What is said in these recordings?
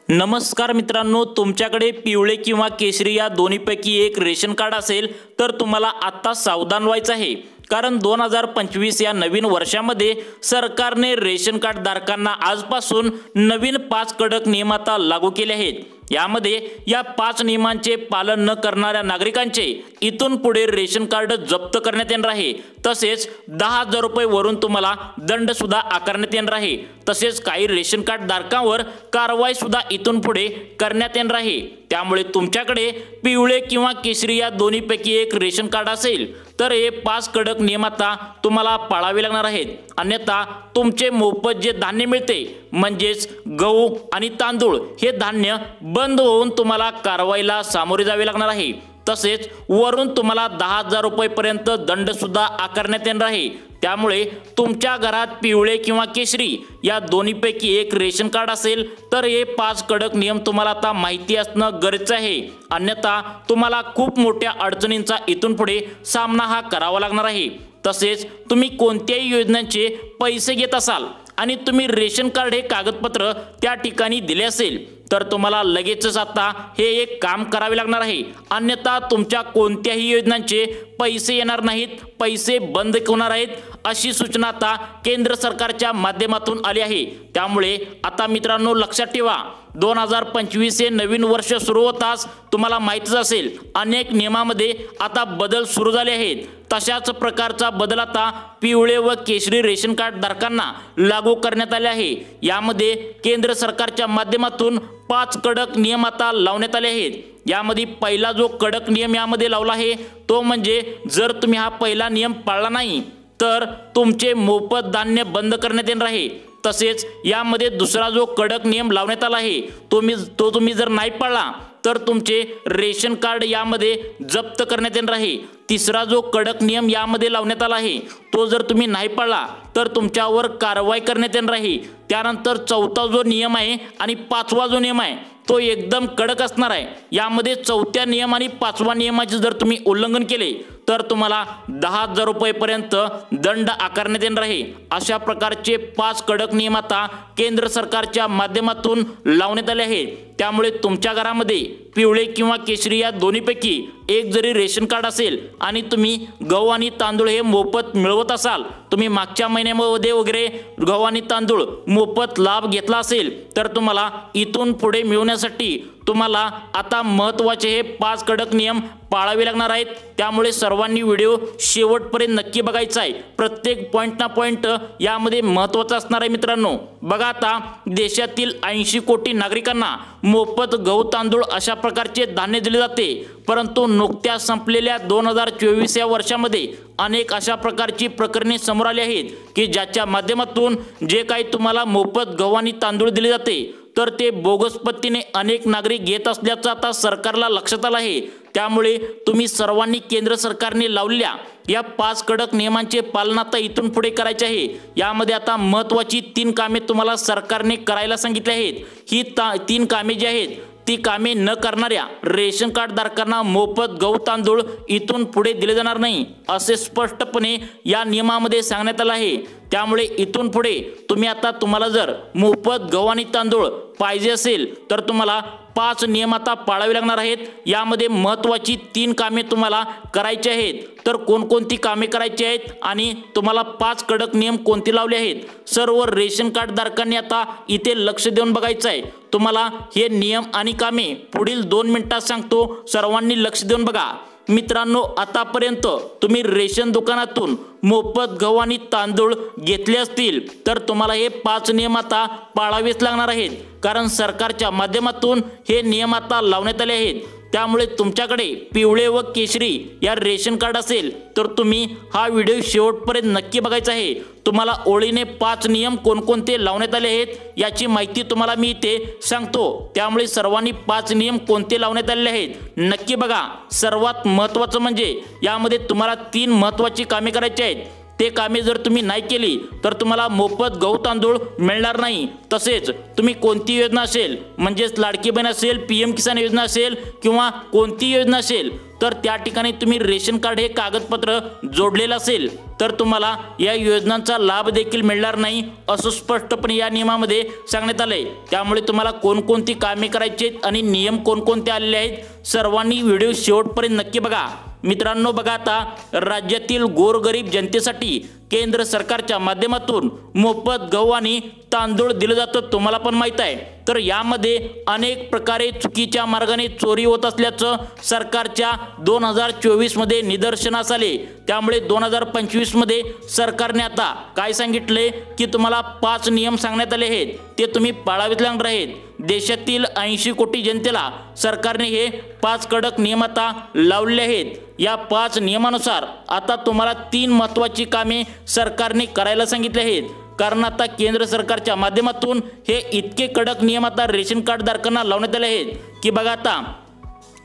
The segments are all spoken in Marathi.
नमस्कार मित्रांनो, तुमच्याकडे पिवळे किंवा केशरी या दोन्हीपैकी एक रेशन कार्ड असेल तर तुम्हाला आता सावधान व्हायचं आहे। कारण 2025 या नवीन वर्षामध्ये सरकारने रेशन कार्ड धारकांना आजपासून नवीन 5 कडक नियम आता लागू केले आहेत। यामध्ये या 5 नियमांचे पालन न करणाऱ्या नागरिकांचे इथून पुढे रेशन कार्ड जप्त करण्यात येणार आहे। तसेच 10,000 रुपये वरून तुम्हाला दंड सुद्धा आकारण्यात येणार आहे। तसेच काही रेशन कार्ड धारकांवर कारवाई सुद्धा इथून पुढे करण्यात येणार आहे। त्यामुळे तुमच्याकडे पिवळे किंवा केशरी या दोन्हीपैकी एक रेशन कार्ड असेल तर हे 5 कडक नियम आता तुम्हाला पाळावे लागणार आहेत। अन्यथा तुमचे मोफत जे धान्य मिळते म्हणजेच गहू आणि तांदूळ हे धान्य बंद होऊन तुम्हाला कारवाईला सामोरे जावे लागणार आहे। तसेच वरून तुम्हाला 10,000 रुपयेपर्यंत दंड सुद्धा आकारण्यात येणार आहे। त्यामुळे तुमच्या घरात पिवळे किंवा केशरी या दोन्हीपैकी एक रेशन कार्ड असेल तर हे 5 कडक नियम तुम्हाला आता माहिती असणं गरजेचं आहे। अन्यथा तुम्हाला खूप मोठ्या अडचणींचा इथून पुढे सामना हा करावा लागणार आहे। तसेच तुम्ही कोणत्याही योजनांचे पैसे घेत असाल आणि तुम्ही रेशन कार्ड हे कागदपत्र त्या ठिकाणी दिले असेल तर तुम्हाला लगेचच आता हे एक काम करावे लागणार आहे। अन्यथा तुमच्या कोणत्याही योजनांचे पैसे येणार नाहीत, पैसे बंद होणार आहेत अशी सूचना आता केंद्र सरकारच्या माध्यमातून आली आहे। त्यामुळे आता मित्रांनो लक्षात ठेवा, 2025 हे नवीन वर्ष सुरू होताच तुम्हाला माहितीच असेल अनेक नियमांमध्ये आता बदल सुरू झाले आहेत। तशाच प्रकारचा बदल आता पिवळे व केशरी रेशन कार्ड धारकांना लागू करण्यात आले आहे। यामध्ये केंद्र सरकारच्या माध्यमातून 5 कडक नियम आता लावण्यात आले आहेत। यामध्ये पहिला जो कडक नियम यामध्ये लावला आहे तो म्हणजे जर तुम्ही हा पहिला नियम पाळला नाही तर तुमचे मोफत धान्य बंद करण्यात येणार आहे। तसेच यामध्ये दुसरा जो कडक नियम लावण्यात आला आहे तुम्ही जर नाही पाळला तर तुमचे रेशन कार्ड यामध्ये जप्त करण्यात येणार आहे। तिसरा जो कडक नियम यामध्ये लावण्यात आला आहे तो जर तुम्ही नाही पाळला तर तुमच्यावर कारवाई करण्यात येणार आहे। त्यानंतर चौथा जो नियम आहे आणि 5वा जो नियम आहे तो एकदम कडक असणार आहे। यामध्ये चौथ्या नियम आणि 5वा नियमाचे जर तुम्ही उल्लंघन केले तर तुम्हाला 10,000 रुपयेपर्यंत दंड आकारण्यात येणार आहे। अशा प्रकारचे 5 कडक नियम आता केंद्र सरकारच्या माध्यमातून लावण्यात आले आहेत। त्यामुळे तुमच्या घरामध्ये पिवळे किंवा केशरी या दोन्हीपैकी एक जरी रेशन कार्ड असेल आणि तुम्ही गहू आणि तांदूळ हे मोफत मिळवत असाल, तुम्ही मागच्या महिन्यामध्ये वगैरे गहू आणि तांदूळ मोफत लाभ घेतला असेल तर तुम्हाला इथून पुढे मिळवण्यासाठी तुम्हाला आता महत्त्वाचे हे 5 कडक नियम पाळावे लागणार आहेत। त्यामुळे सर्वांनी व्हिडिओ शेवटपर्यंत नक्की बघायचा आहे। प्रत्येक पॉईंट ना पॉईंट यामध्ये महत्त्वाचा असणार आहे। मित्रांनो बघा, आता देशातील 80 कोटी नागरिकांना मोफत गहू तांदूळ अशा प्रकारचे धान्य दिले जाते। परंतु नुकत्याच संपलेल्या 2024 या वर्षामध्ये अनेक अशा प्रकारची प्रकरणे समोर आली आहेत की ज्याच्या माध्यमातून जे काही तुम्हाला मोफत गहू आणि तांदूळ दिले जाते तर ते बोगस पद्धतीने अनेक नागरिक घेत असल्याचं आता सरकारला लक्षात आलं आहे। त्यामुळे तुम्ही सर्वांनी केंद्र सरकारने लावलेल्या या 5 कडक नियमांचे पालन आता इथून पुढे करायचे आहे। यामध्ये आता महत्त्वाची 3 कामे तुम्हाला सरकारने करायला सांगितली आहेत। ही 3 कामे जी आहेत ती कामे न करणाऱ्या रेशन कार्ड धारकांना मोफत गहू तांदूळ इथून पुढे दिले जाणार नाही असे स्पष्टपणे या नियमामध्ये सांगण्यात आले आहे। त्यामुळे इथून पुढे तुम्हाला जर मोफत गहू आणि तांदूळ पाहिजे असेल तर तुम्हाला 5 नियम आता पाळावे लागणार आहेत। यामध्ये महत्त्वाची 3 कामे तुम्हाला करायची आहेत। तर कोणकोणती कामे करायची आहेत आणि तुम्हाला 5 कडक नियम कोणते लावले आहेत, सर्व रेशन कार्ड धारकांनी आता इथे लक्ष देऊन बघायचं आहे। तुम्हाला हे नियम आणि कामे पुढील 2 मिनिटात सांगतो, सर्वांनी लक्ष देऊन बघा। मित्रांनो, आतापर्यंत तुम्ही रेशन दुकानातून मोफत गहू आणि तांदूळ घेतले असतील तर तुम्हाला हे 5 नियम आता पाळावेच लागणार आहेत। कारण सरकारच्या माध्यमातून हे नियम आता लावण्यात आले आहेत। त्यामुळे तुमच्याकडे पिवळे व केशरी या रेशन कार्ड असेल तर तुम्ही हा व्हिडिओ शेवटपर्यंत नक्की बघायचा आहे। तुम्हाला ओळीने 5 नियम कोणकोणते लावण्यात आले आहेत याची माहिती तुम्हाला मी इथे सांगतो। त्यामुळे सर्वांनी 5 नियम कोणते लावण्यात आलेले आहेत नक्की बघा। सर्वात महत्त्वाचं म्हणजे यामध्ये तुम्हाला 3 महत्त्वाची कामे करायची आहेत। ते कामे जर तुम्ही नाही केली तर तुम्हाला मोफत गहू तांदूळ मिळणार नाही। तसेच तुम्ही कोणती योजना असेल म्हणजेच लाडकी बहीण असेल, PM किसान योजना असेल किंवा कोणती योजना असेल तर त्या ठिकाणी तुम्ही रेशन कार्ड हे कागदपत्र जोडलेलं असेल तर तुम्हाला या योजनांचा लाभ देखील मिळणार नाही असं स्पष्टपणे या नियमामध्ये सांगण्यात आलंय। त्यामुळे तुम्हाला कोणकोणती कामे करायची आहेत आणि नियम कोणकोणते आलेले आहेत सर्वांनी व्हिडिओ शेवटपर्यंत नक्की बघा। मित्रांनो बघा, आता राज्यातील गोरगरीब जनतेसाठी केंद्र सरकारच्या माध्यमातून मोफत गहू आणि तांदूळ दिलं जातं, तुम्हाला पण माहित आहे। तर यामध्ये अनेक प्रकारे चुकीच्या मार्गाने चोरी होत असल्याचं सरकारच्या 2024 मध्ये निदर्शनास आले। त्यामुळे 2025 मध्ये सरकारने आता काय सांगितले की तुम्हाला 5 नियम सांगण्यात आले आहेत, ते तुम्ही पाळावेच लागणार आहेत। देशातील 80 कोटी जनतेला सरकारने हे 5 कडक नियम आता लावले आहेत। या 5 नियमानुसार आता तुम्हाला 3 महत्त्वाची कामे सरकारने करायला सांगितले आहेत, कारण आता केंद्र सरकारच्या माध्यमातून हे इतके कडक नियम आता रेशन कार्ड धारकांना लावण्यात आले आहेत की बघा, आता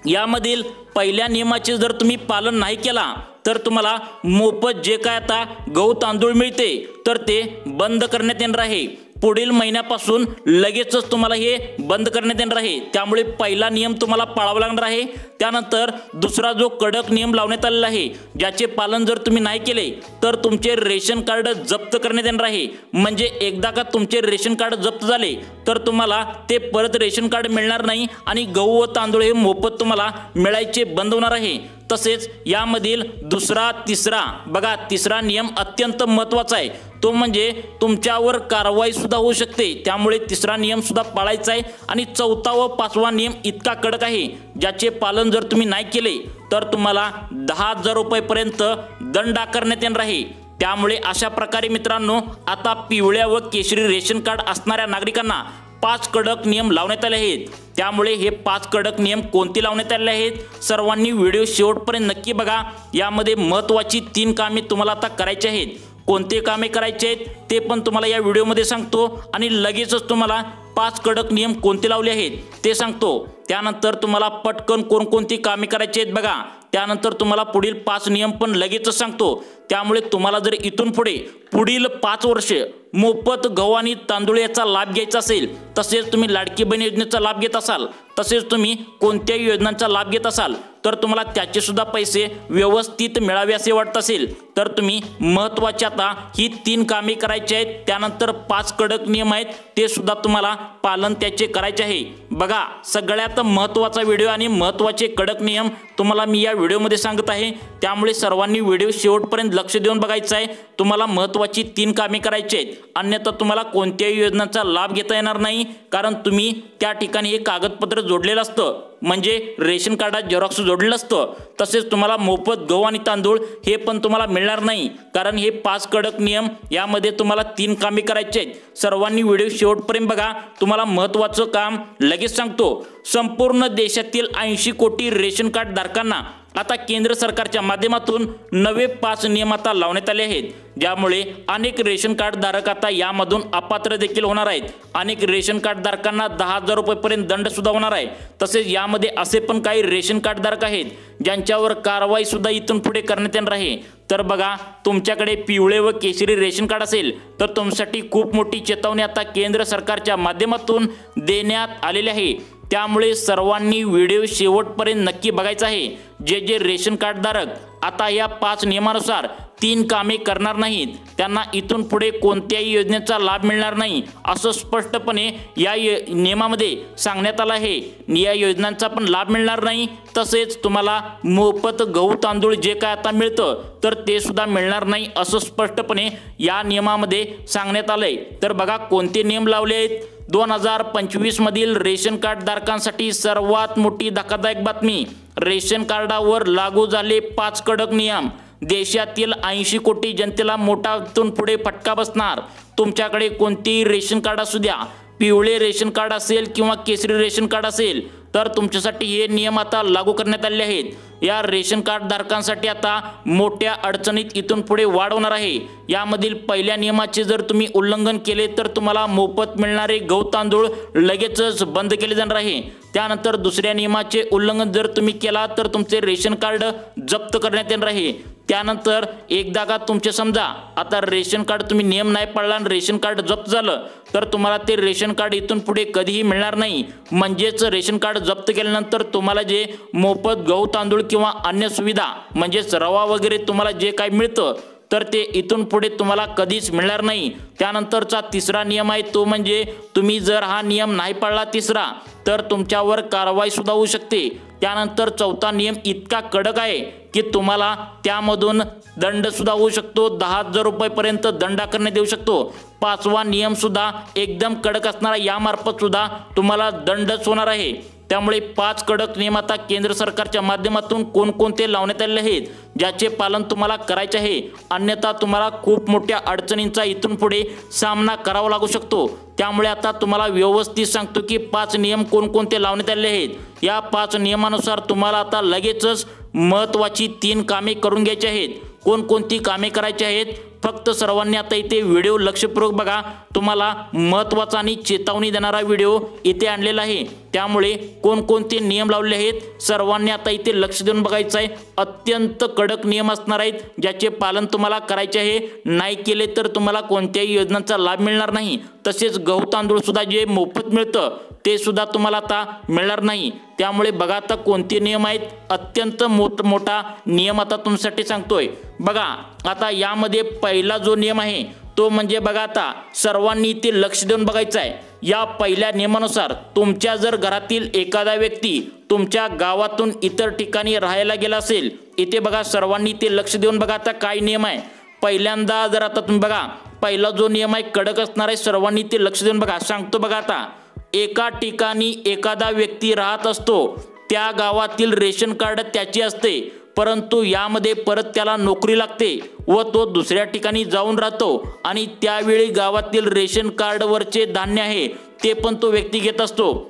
यामधील पहिल्या नियमाचे जर तुम्ही पालन नाही केला तर तुम्हाला मोफत जे काय आता गहू तांदूळ मिळते तर ते बंद करण्यात येणार आहे। पुढील महिन्यापासून लगेचच तुम्हाला हे बंद करण्यात येणार आहे। त्यामुळे पहिला नियम तुम्हाला पाळावा लागणार आहे। त्यानंतर दुसरा जो कडक नियम लावण्यात आलेला आहे, ज्याचे पालन जर तुम्ही नाही केले तर तुमचे रेशन कार्ड जप्त करण्यात येणार आहे। म्हणजे एकदा का तुमचे रेशन कार्ड जप्त झाले तर तुम्हाला ते परत रेशन कार्ड मिळणार नाही आणि गहू व तांदूळ हे मोफत तुम्हाला मिळायचे बंद होणार आहे। तसेच यामधील दुसरा तिसरा बघा, तिसरा नियम अत्यंत महत्त्वाचा आहे, तो म्हणजे तुमच्यावर कारवाई सुद्धा होऊ शकते। त्यामुळे तिसरा नियम सुद्धा पाळायचा आहे। आणि चौथा व 5वा नियम इतका कडक आहे, ज्याचे पालन जर तुम्ही नाही केले तर तुम्हाला 10,000 रुपयेपर्यंत दंड आकारण्यात येणार आहे। त्यामुळे अशा प्रकारे मित्रांनो आता पिवळ्या व केशरी रेशन कार्ड असणाऱ्या नागरिकांना 5 कडक नियम लावण्यात आले आहेत। त्यामुळे हे 5 कडक नियम कोणते लावण्यात आले आहेत सर्वांनी व्हिडिओ शेवटपर्यंत नक्की बघा। यामध्ये महत्त्वाची 3 कामे तुम्हाला आता करायची आहेत। कोणते कामे करायचे आहेत ते पण तुम्हाला या व्हिडिओमध्ये सांगतो आणि लगेचच तुम्हाला 5 कडक नियम कोणते लावले आहेत ते सांगतो। त्यानंतर तुम्हाला पटकन कोणकोणती कामे करायची आहेत बघा, त्यानंतर तुम्हाला पुढील 5 नियम पण लगेचच सांगतो। त्यामुळे तुम्हाला जर इथून पुढे पुढील 5 वर्ष मोफत गहू आणि तांदूळ याचा लाभ घ्यायचा असेल, तसेच तुम्ही लाडकी बहीण योजनेचा लाभ घेत असाल, तसेच तुम्ही कोणत्याही योजनांचा लाभ घेत असाल तर तुम्हाला त्याचे सुद्धा पैसे व्यवस्थित मिळावे असे वाटत असेल तर तुम्ही महत्त्वाची आता ही 3 कामे करायची आहेत। त्यानंतर 5 कडक नियम आहेत, ते सुद्धा तुम्हाला पालन त्याचे करायचे आहे। बघा, सगळ्यात महत्त्वाचा व्हिडिओ आणि महत्त्वाचे कडक नियम तुम्हाला मी या व्हिडिओमध्ये सांगत आहे। त्यामुळे सर्वांनी व्हिडिओ शेवटपर्यंत लक्ष देऊन बघायचा आहे। तुम्हाला महत्त्वाची 3 कामे करायची आहेत, अन्यथा तुम्हाला कोणत्याही योजनांचा लाभ घेता येणार नाही, कारण तुम्ही त्या ठिकाणी हे कागदपत्र जोडलेलं असतं, म्हणजे रेशन कार्डात झेरॉक्स जोडलेलं असतं। तसेच तुम्हाला मोफत गहू आणि तांदूळ हे पण तुम्हाला मिळणार नाही, कारण हे 5 कडक नियम यामध्ये तुम्हाला 3 कामे करायची आहेत। सर्वांनी व्हिडिओ शेवटपर्यंत बघा, तुम्हाला महत्त्वाचं काम लगेच सांगतो। संपूर्ण देशातील 80 कोटी रेशन कार्ड धारकांना आता केंद्र सरकारच्या माध्यमातून नवे 5 नियम आता लावण्यात आले आहेत, ज्यामुळे अनेक रेशन कार्ड धारक आता यामधून अपात्र देखील होणार आहेत। अनेक रेशन कार्ड धारकांना 10,000 रुपयेपर्यंत दंड सुद्धा होणार आहे। तसेच यामध्ये असे पण काही रेशन कार्ड धारक आहेत ज्यांच्यावर कारवाई सुद्धा इथून पुढे करण्यात येणार आहे। तर बघा, तुमच्याकडे पिवळे व केशरी रेशन कार्ड असेल तर तुमच्यासाठी खूप मोठी चेतावणी आता केंद्र सरकारच्या माध्यमातून देण्यात आलेली आहे। त्यामुळे सर्वांनी व्हिडिओ शेवटपर्यंत नक्की बघायचा आहे। जे रेशन कार्ड धारक आता या 5 नियमानुसार 3 कामे करणार नाहीत त्यांना इथून पुढे कोणत्याही योजनेचा लाभ मिळणार नाही असं स्पष्टपणे या नियमामध्ये सांगण्यात आलं आहे। या योजनांचा पण लाभ मिळणार नाही, तसेच तुम्हाला मोफत गहू तांदूळ जे काय आता मिळतं तर ते सुद्धा मिळणार नाही असं स्पष्टपणे या नियमामध्ये सांगण्यात आलंय। तर बघा, कोणते नियम लावले आहेत। 2025 मधील रेशन कार्ड धारकांसाठी सर्वात मोठी धक्कादायक बातमी, रेशन कार्डावर लागू झाले 5 कडक नियम। देशातील 80 कोटी जनतेला मोठा इथून पुढे फटका बसणार। तुमच्याकडे कोणतेही रेशन कार्ड असू द्या, पिवळे रेशन कार्ड असेल किंवा केशरी रेशन कार्ड असेल तर तुमच्यासाठी हे नियम आता लागू करण्यात आले आहेत। या रेशन कार्ड धारकांसाठी आता मोठ्या अडचणीत इथून पुढे वाढ होणार आहे। यामधील पहिल्या नियमाचे जर तुम्ही उल्लंघन केले तर तुम्हाला मोफत मिळणारे गहू तांदूळ लगेचच बंद केले जाणार आहे। त्यानंतर दुसऱ्या नियमाचे उल्लंघन जर तुम्ही केला तर तुमचे रेशन कार्ड जप्त करण्यात येणार आहे। त्यानंतर एकदा का तुमचे समजा आता रेशन कार्ड तुम्ही नियम नाही पाळला आणि रेशन कार्ड जप्त झालं तर तुम्हाला ते रेशन कार्ड इथून पुढे कधीही मिळणार नाही। म्हणजेच रेशन कार्ड जप्त केल्यानंतर तुम्हाला जे मोफत गहू तांदूळ किंवा अन्य सुविधा म्हणजेच रवा वगैरे तुम्हाला जे काही मिळतं तर ते इथून पुढे तुम्हाला कधीच मिळणार नाही। त्यानंतरचा तिसरा नियम आहे तो म्हणजे तुम्ही जर हा नियम नाही पाळला तिसरा तर तुमच्यावर कारवाई सुद्धा होऊ शकते। त्यानंतर चौथा नियम इतका कडक आहे की तुम्हाला त्यामधून दंड सुद्धा होऊ शकतो, 10,000 रुपयेपर्यंत दंड आकारण्यात येऊ शकतो। पाचवा नियम सुद्धा एकदम कडक असणारा, यामार्फत सुद्धा तुम्हाला दंडच होणार आहे। त्यामुळे 5 कडक नियम आता केंद्र सरकारच्या माध्यमातून कोणकोणते लावण्यात आले आहेत ज्याचे पालन तुम्हाला करायचे आहे, अन्यथा तुम्हाला खूप मोठ्या अडचणींचा इथून पुढे सामना करावा लागू शकतो। त्यामुळे आता तुम्हाला व्यवस्थित सांगतो की 5 नियम कोणकोणते लावण्यात आले आहेत। या 5 नियमानुसार तुम्हाला आता लगेचच महत्त्वाची 3 कामे करून घ्यायची आहेत। कोणकोणती कामे करायची आहेत फक्त सर्वांनी आता इथे व्हिडिओ लक्षपूर्वक बघा। तुम्हाला महत्त्वाचा आणि चेतावणी देणारा व्हिडिओ इथे आणलेला आहे, त्यामुळे कोणकोणते नियम लावले आहेत सर्वांनी आता इथे लक्ष देऊन बघायचं आहे। अत्यंत कडक नियम असणार आहेत ज्याचे पालन तुम्हाला करायचे आहे, नाही केले तर तुम्हाला कोणत्याही योजनांचा लाभ मिळणार नाही। तसेच गहू तांदूळ सुद्धा जे मोफत मिळतं ते सुद्धा तुम्हाला आता मिळणार नाही। त्यामुळे बघा आता कोणते नियम आहेत, अत्यंत मोठा नियम आता तुमच्यासाठी सांगतोय। बघा आता यामध्ये पहिला जो नियम आहे तो म्हणजे बघा आता सर्वांनी इथे लक्ष देऊन बघायचं आहे। या पहिल्या नियमानुसार तुमच्या जर घरातील एखादा व्यक्ती तुमच्या गावातून इतर ठिकाणी राहायला गेला असेल, इथे बघा सर्वांनी इथे लक्ष देऊन बघा आता काय नियम आहे। पहिल्यांदा जर आता तुम्ही बघा पहिला जो नियम आहे कडक असणार आहे, सर्वांनी इथे लक्ष देऊन बघा। सांगतो बघा आता, एका ठिकाणी एखादा व्यक्ती राहत असतो, त्या गावातील रेशन कार्ड त्याची असते, परंतु यामध्ये परत त्याला नोकरी लागते व तो दुसऱ्या ठिकाणी जाऊन राहतो आणि त्यावेळी गावातील रेशन कार्डवरचे धान्य आहे ते पण तो व्यक्ती घेत असतो।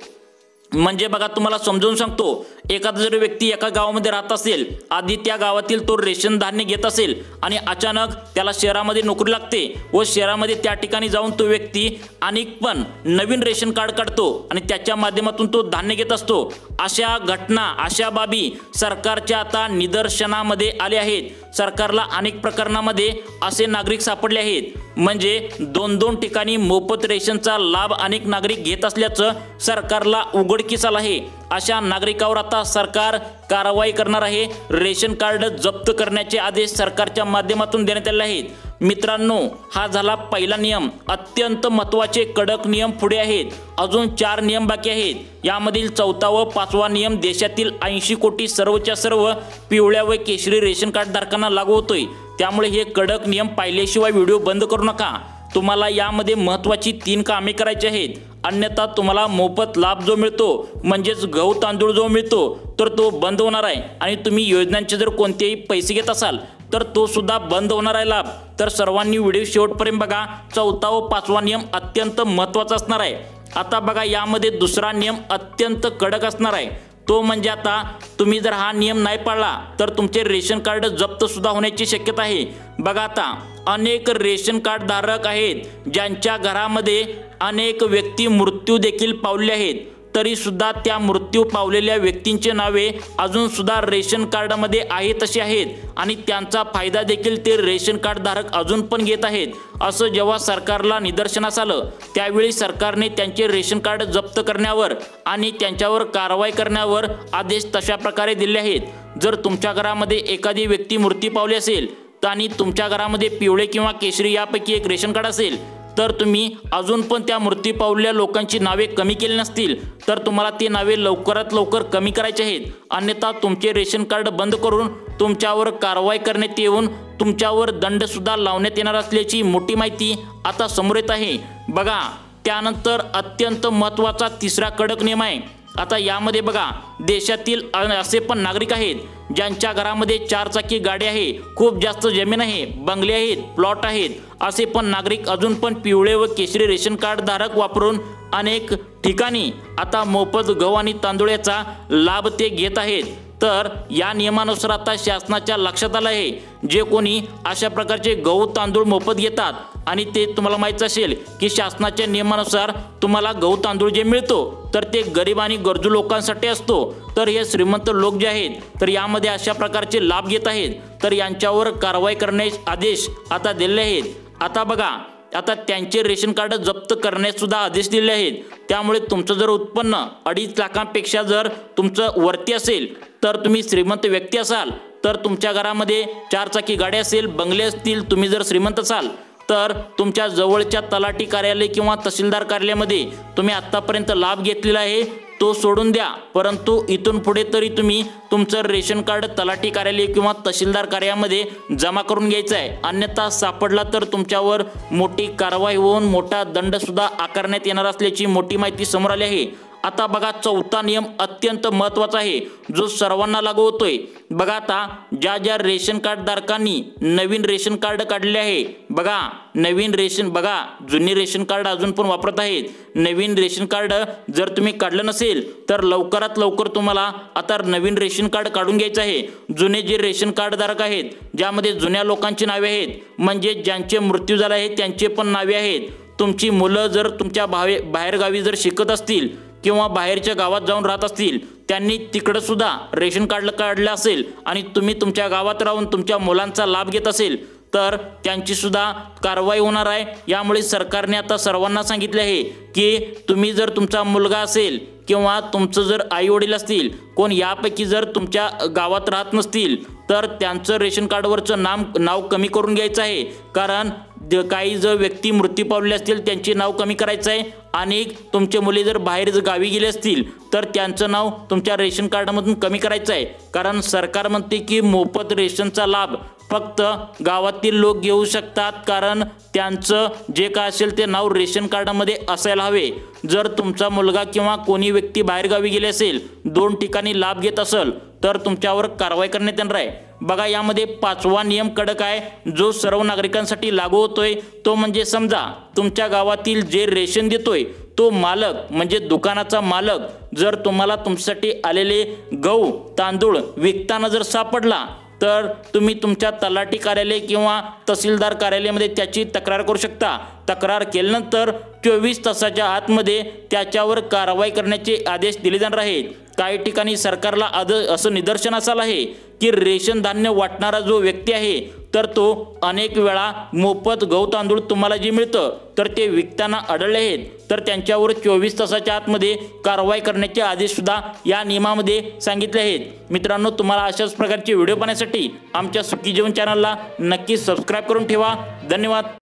म्हणजे बघा तुम्हाला समजावून सांगतो, एखादा जर व्यक्ती एका गावामध्ये राहत असेल, आधी त्या गावातील तो रेशन धान्य घेत असेल आणि अचानक त्याला शहरामध्ये नोकरी लागते व शहरामध्ये त्या ठिकाणी जाऊन तो व्यक्ती अनेक पण नवीन रेशन कार्ड काढतो आणि त्याच्या माध्यमातून तो धान्य घेत असतो। अशा घटना अशा बाबी सरकारच्या आता निदर्शनामध्ये आल्या आहेत। सरकारला अनेक प्रकरणामध्ये असे नागरिक सापडले आहेत, म्हणजे 2-2 ठिकाणी मोफत रेशनचा लाभ अनेक नागरिक घेत असल्याचं सरकारला उघडकीस आलं आहे। अशा नागरिकावर आता सरकार कारवाई करणार आहे। रेशन कार्ड जप्त करण्याचे आदेश सरकारच्या माध्यमातून देण्यात आले आहेत। मित्रांनो, हा झाला पहिला नियम। अत्यंत महत्त्वाचे कडक नियम पुढे आहेत, अजून 4 नियम बाकी आहेत। यामधील 4था व 5वा नियम देशातील 80 कोटी सर्वच्या सर्व पिवळ्या व केशरी रेशन कार्ड धारकांना लागू होतोय। त्यामुळे हे कडक नियम पाहिल्याशिवाय व्हिडिओ बंद करू नका। तुम्हाला यामध्ये महत्त्वाची 3 कामे करायची आहेत, अन्यथा तुम्हाला मोफत लाभ जो मिळतो म्हणजेच गहू तांदूळ जो मिळतो तर तो बंद होणार आहे आणि तुम्ही योजनांचे जर कोणतेही पैसे घेत असाल तर तो सुद्धा बंद होणार आहे लाभ। तर सर्वांनी व्हिडिओ शेवटपर्यंत बघा। 4था व 5वा नियम अत्यंत महत्त्वाचा असणार आहे। आता बघा यामध्ये दुसरा नियम अत्यंत कडक असणार आहे, तो म्हणजे आता तुम्ही जर हा नियम नाही पाळला तर तुमचे रेशन कार्ड जप्त सुद्धा होण्याची शक्यता आहे। बघा आता अनेक रेशन कार्ड धारक आहेत ज्यांच्या घरामध्ये अनेक व्यक्ती मृत्यू देखील पावले आहेत, तरी सुद्धा त्या मृत्यू पावलेल्या व्यक्तींचे नावे अजून सुद्धा रेशन कार्डमध्ये आहे तसे आहेत आणि त्यांचा फायदा देखील ते रेशन कार्ड धारक अजून पण घेत आहेत। असं जेव्हा सरकारला निदर्शनास आलं त्यावेळी सरकारने त्यांचे रेशन कार्ड जप्त करण्यावर आणि त्यांच्यावर कारवाई करण्यावर आदेश तशा प्रकारे दिले आहेत। जर तुमच्या घरामध्ये एखादी व्यक्ती मृत्यू पावली असेल आणि तुमच्या घरामध्ये पिवळे किंवा केशरी यापैकी एक रेशन कार्ड असेल तर तुम्ही अजून पण त्या मृत्यू पावलेल्या लोकांची नावे कमी केली नसतील तर तुम्हाला ती नावे लवकरात लवकर कमी करायची आहेत, अन्यथा तुमचे रेशन कार्ड बंद करून तुमच्यावर कारवाई करण्यात येऊन तुमच्यावर दंड सुद्धा लावण्यात येणार असल्याची मोठी माहिती आता समोर येत आहे। बघा त्यानंतर अत्यंत महत्त्वाचा 3रा कडक नियम आहे। आता यामध्ये बघा देशातील असे पण नागरिक आहेत ज्यांच्या घरामध्ये 4 चाकी गाडी आहे, खूप जास्त जमीन आहे, बंगले आहेत, प्लॉट आहेत, असे पण नागरिक अजून पण पिवळे व केशरी रेशन कार्ड धारक वापरून अनेक ठिकाणी आता मोफत गहू आणि तांदूळाचा लाभ ते घेत आहेत। तर या नियमानुसार आता शासनाच्या लक्षात आलं आहे जे कोणी अशा प्रकारचे गहू तांदूळ मोफत घेतात आणि ते तुम्हाला माहित असेल की शासनाच्या नियमानुसार तुम्हाला गहू तांदूळ जे मिळतो तर ते गरीब आणि गरजू लोकांसाठी असतो। तर हे श्रीमंत लोक जे आहेत तर यामध्ये अशा प्रकारचे लाभ घेत आहेत तर यांच्यावर कारवाई करण्याचे आदेश आता दिले आहेत। आता बघा, आता त्यांचे रेशन कार्ड जप्त करण्यास सुद्धा आदेश दिले आहेत। त्यामुळे तुमचं जर उत्पन्न 2.5 लाखांपेक्षा जर तुमचं वरती असेल तर तुम्ही श्रीमंत व्यक्ती असाल, तर तुमच्या घरामध्ये 4 चाकी गाडी असेल, बंगले असतील, तुम्ही जर श्रीमंत असाल तर तुमच्या जवळच्या तलाठी कार्यालय किंवा तहसीलदार कार्यालयामध्ये तुम्ही आत्तापर्यंत लाभ घेतलेला आहे तो सोडून द्या, परंतु इथून पुढे तरी तुम्ही तुमचं रेशन कार्ड तलाठी कार्यालय किंवा तहसीलदार कार्यालयामध्ये जमा करून घ्यायचं आहे। अन्यथा सापडला तर तुमच्यावर मोठी कारवाई होऊन मोठा दंड सुद्धा आकारण्यात येणार असल्याची मोठी माहिती समोर आली आहे। आता बघा, चौथा नियम अत्यंत महत्त्वाचा आहे जो सर्वांना लागू होतोय। बघा, आता ज्या रेशन कार्ड धारकांनी नवीन रेशन कार्ड काढले आहे, बघा नवीन रेशन, बघा जुनी रेशन कार्ड अजून पण वापरत आहेत, नवीन रेशन कार्ड जर तुम्ही काढलं नसेल तर लवकरात लवकर तुम्हाला आता नवीन रेशन कार्ड काढून घ्यायचं आहे। जुने जे रेशन कार्ड धारक आहेत ज्यामध्ये जुन्या लोकांची नावे आहेत, म्हणजे ज्यांचे मृत्यू झाला आहे त्यांचे पण नावे आहेत, तुमची मुलं जर तुमच्या बाहेरगावी जर शिकत असतील किंवा बाहेरच्या गावात जाऊन राहत असतील, त्यांनी तिकडं सुद्धा रेशन कार्ड काढलं असेल आणि तुम्ही तुमच्या गावात राहून तुमच्या मुलांचा लाभ घेत असेल तर त्यांची सुद्धा कारवाई होणार आहे। यामुळे सरकारने आता सर्वांना सांगितले आहे की तुम्ही जर तुमचा मुलगा असेल किंवा तुमचं जर आई वडील असतील, कोण यापैकी जर तुमच्या गावात राहत नसतील तर त्यांचं रेशन कार्डवरचं नाव कमी करून घ्यायचं आहे। कारण काही जर व्यक्ती मृत्यू पावलेले असतील त्यांचे नाव कमी करायचं आहे आणि तुमचे मुले जर बाहेर गावी गेले असतील तर त्यांचं नाव तुमच्या रेशन कार्डमधून कमी करायचं आहे। कारण सरकार म्हणते की मोफत रेशनचा लाभ फक्त गावातील लोक घेऊ शकतात, कारण त्यांचं जे काय असेल ते नाव रेशन कार्डामध्ये असायला हवे। जर तुमचा मुलगा किंवा कोणी व्यक्ती बाहेरगावी गेले असेल, 2 ठिकाणी लाभ घेत असेल तर तुमच्यावर कारवाई करण्यात येणार आहे। बघा, यामध्ये 5वा नियम कडक आहे जो सर्व नागरिकांसाठी लागू होतोय, तो म्हणजे समजा तुमच्या गावातील जे रेशन देतोय तो मालक म्हणजे दुकानाचा मालक जर तुम्हाला तुमच्यासाठी आलेले गहू तांदूळ विकताना जर सापडला तर तुम्ही तुमच्या तलाठी कार्यालय किंवा तहसीलदार कार्यालयामध्ये त्याची तक्रार करू शकता। तक्रार केल्यानंतर 24 तासाच्या आतमध्ये त्याच्यावर कारवाई करण्याचे आदेश दिले जाणार आहेत। काही ठिकाणी सरकारला असं निदर्शनास आलं आहे की रेशन धान्य वाटणारा जो व्यक्ती आहे तर तो अनेक वेळा मोफत गहू तांदूळ तुम्हाला जे मिळतं तर ते विकताना आढळले आहेत, तर त्यांच्यावर 24 तासाच्या आतमध्ये कारवाई करण्याचे आदेश सुद्धा या नियमामध्ये सांगितले आहेत। मित्रांनो, तुम्हाला अशाच प्रकारचे व्हिडिओ पाहण्यासाठी आमच्या सुखी जीवन चॅनलला नक्की सबस्क्राईब करून ठेवा। धन्यवाद।